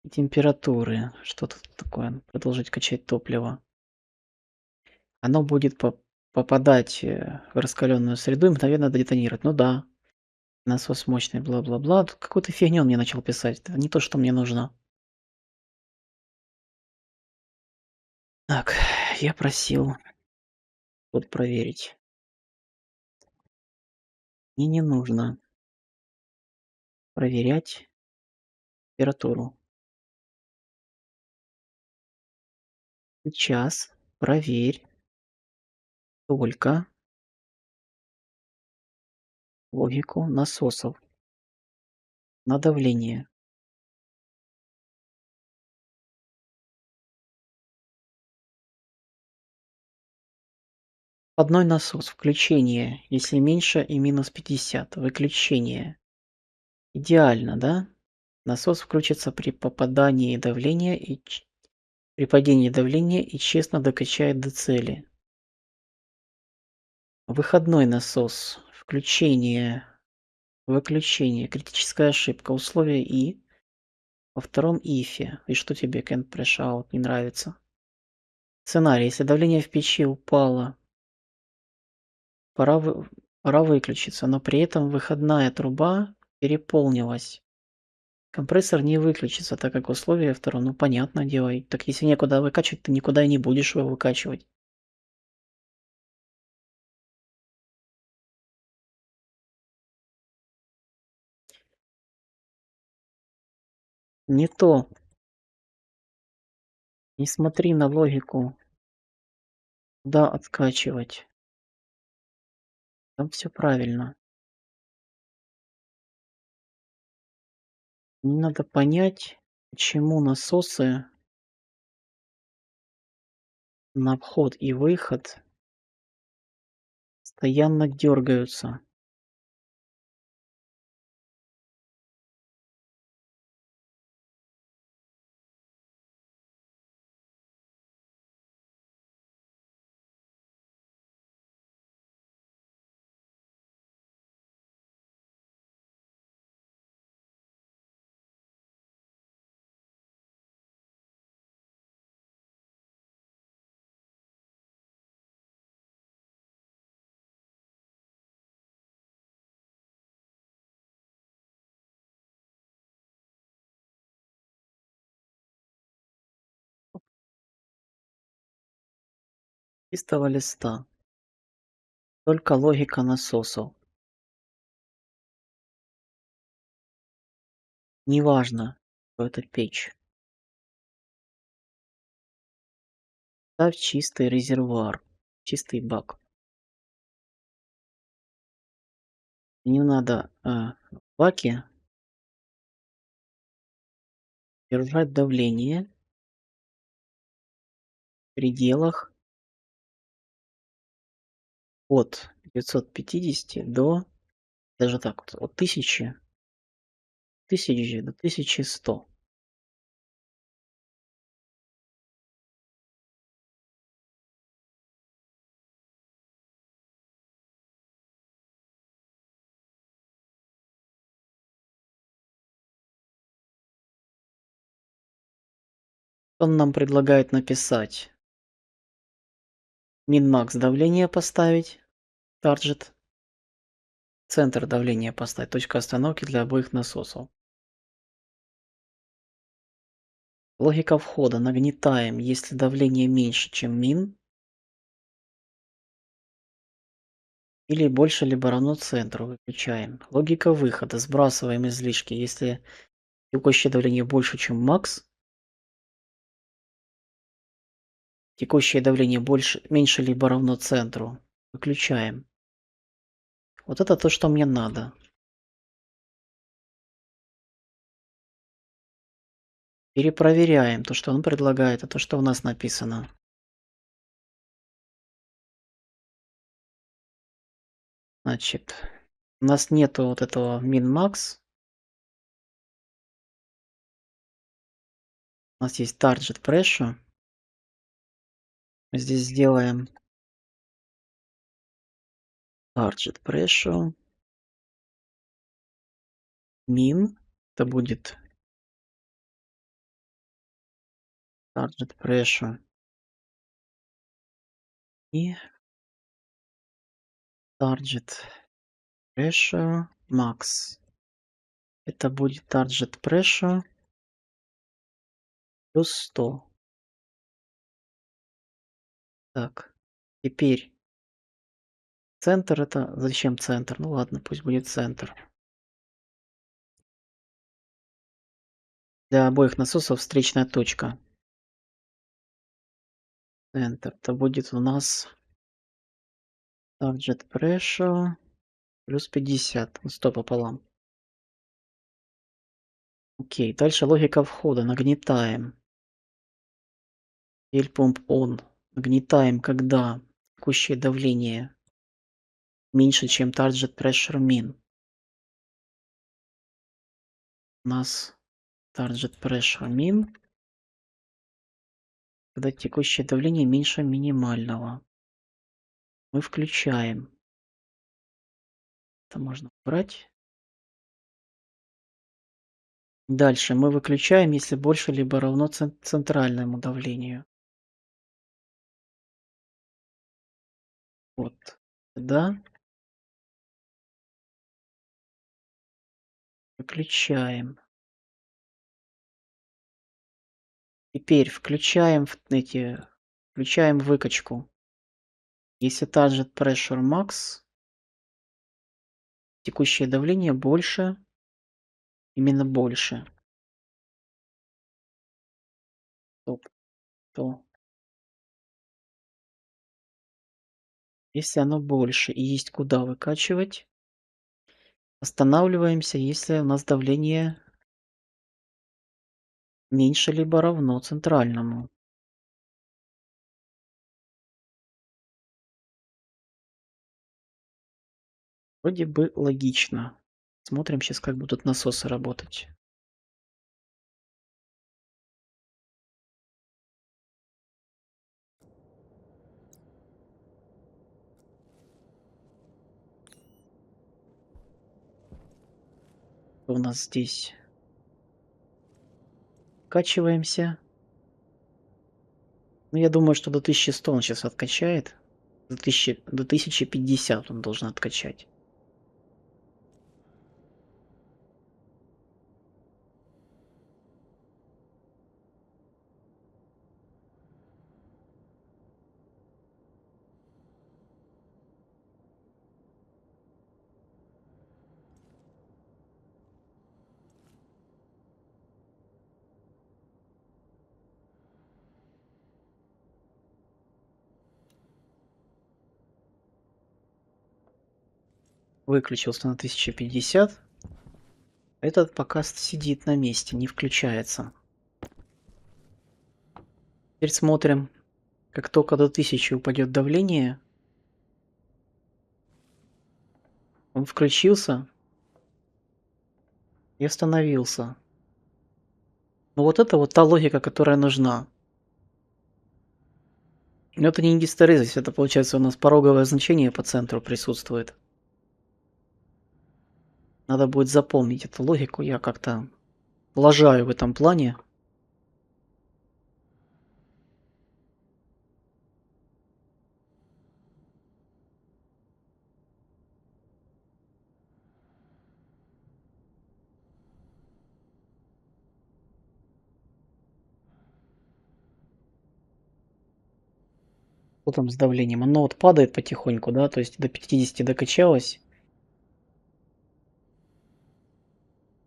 и температуры. Что тут такое? Продолжить качать топливо. Оно будет попадать в раскаленную среду и мгновенно детонировать. Ну да, насос мощный, бла-бла-бла. Тут какую-то фигню он мне начал писать. Это не то, что мне нужно. Так, я просил вот проверить. Мне не нужно проверять температуру. Сейчас проверь только логику насосов на давление. Одной насос. Включение, если меньше и минус 50. Выключение. Идеально, да? Насос включится при попадании давления и при падении давления и честно докачает до цели. Выходной насос. Включение. Выключение. Критическая ошибка. Условие И. Во втором ифе. И что тебе, can't press out, не нравится? Сценарий. Если давление в печи упало, пора, пора выключиться, но при этом выходная труба переполнилась. Компрессор не выключится, так как условие второе. Ну, понятное дело. Так если некуда выкачивать, ты никуда и не будешь его выкачивать. Не то. Не смотри на логику. Да, откачивать. Там все правильно. Мне надо понять, почему насосы на вход и выход постоянно дергаются. Чистого листа. Только логика насосов. Неважно, что это печь. Ставь чистый резервуар, чистый бак. Не надо в баке держать давление в пределах от 950 до, даже так вот, от 1000 до 1100. Он нам предлагает написать min-max давление поставить, target, центр давления поставить, точка остановки для обоих насосов. Логика входа. Нагнетаем, если давление меньше, чем min, или больше, либо равно центру. Выключаем. Логика выхода. Сбрасываем излишки. Если текущее давление больше, чем max, текущее давление меньше, либо равно центру. Выключаем. Вот это то, что мне надо. Перепроверяем то, что он предлагает, а то, что у нас написано. Значит, у нас нету вот этого min-max. У нас есть target pressure. Мы здесь сделаем target pressure min. Это будет target pressure и target pressure max. Это будет target pressure плюс 100. Так, теперь центр это... Зачем центр? Ну ладно, пусть будет центр. Для обоих насосов встречная точка. Центр. Это будет у нас target pressure плюс 50. 100 пополам. Окей, дальше логика входа. Нагнетаем. Fuel pump on. Нагнетаем, когда текущее давление меньше, чем target pressure min. У нас target pressure min, когда текущее давление меньше минимального. Мы включаем. Это можно убрать. Дальше мы выключаем, если больше либо равно центральному давлению. Вот. Да. Выключаем. Теперь включаем выкачку. Если target pressure max, текущее давление больше, именно больше, то, то если оно больше и есть куда выкачивать, останавливаемся, если у нас давление меньше либо равно центральному. Вроде бы логично. Смотрим сейчас, как будут насосы работать. У нас здесь вкачиваемся. Ну, я думаю, что до 1100 он сейчас откачает. До 1050 он должен откачать. Выключился на 1050. Этот пока сидит на месте, не включается. Теперь смотрим, как только до 1000 упадет давление, он включился и остановился. Но вот это вот та логика, которая нужна. Но это не гистерезис, это получается у нас пороговое значение по центру присутствует. Надо будет запомнить эту логику, я как-то лажаю в этом плане. Что там с давлением? Оно вот падает потихоньку, да, то есть до 50 докачалось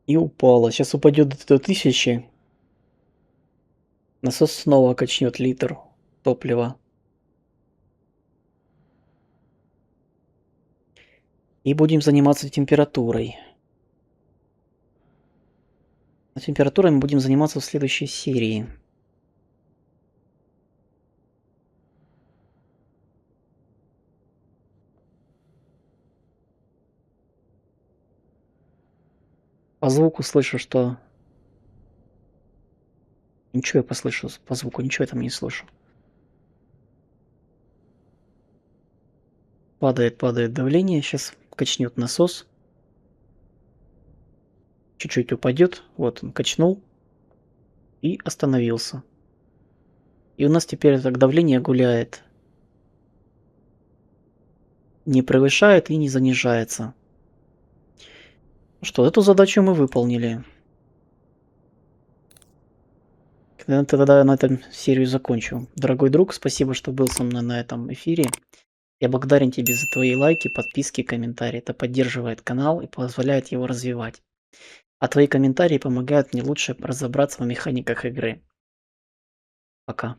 и упало. Сейчас упадет до 1000. Насос снова качнет литр топлива. И будем заниматься температурой. А температурой мы будем заниматься в следующей серии. По звуку слышу, что... Ничего я послышу по звуку, ничего я там не слышу. Падает давление, сейчас качнет насос. Чуть-чуть упадет, вот он качнул и остановился. И у нас теперь так давление гуляет. Не превышает и не занижается. Что, эту задачу мы выполнили. Тогда на этом серию закончу. Дорогой друг, спасибо, что был со мной на этом эфире. Я благодарен тебе за твои лайки, подписки, комментарии. Это поддерживает канал и позволяет его развивать. А твои комментарии помогают мне лучше разобраться в механиках игры. Пока.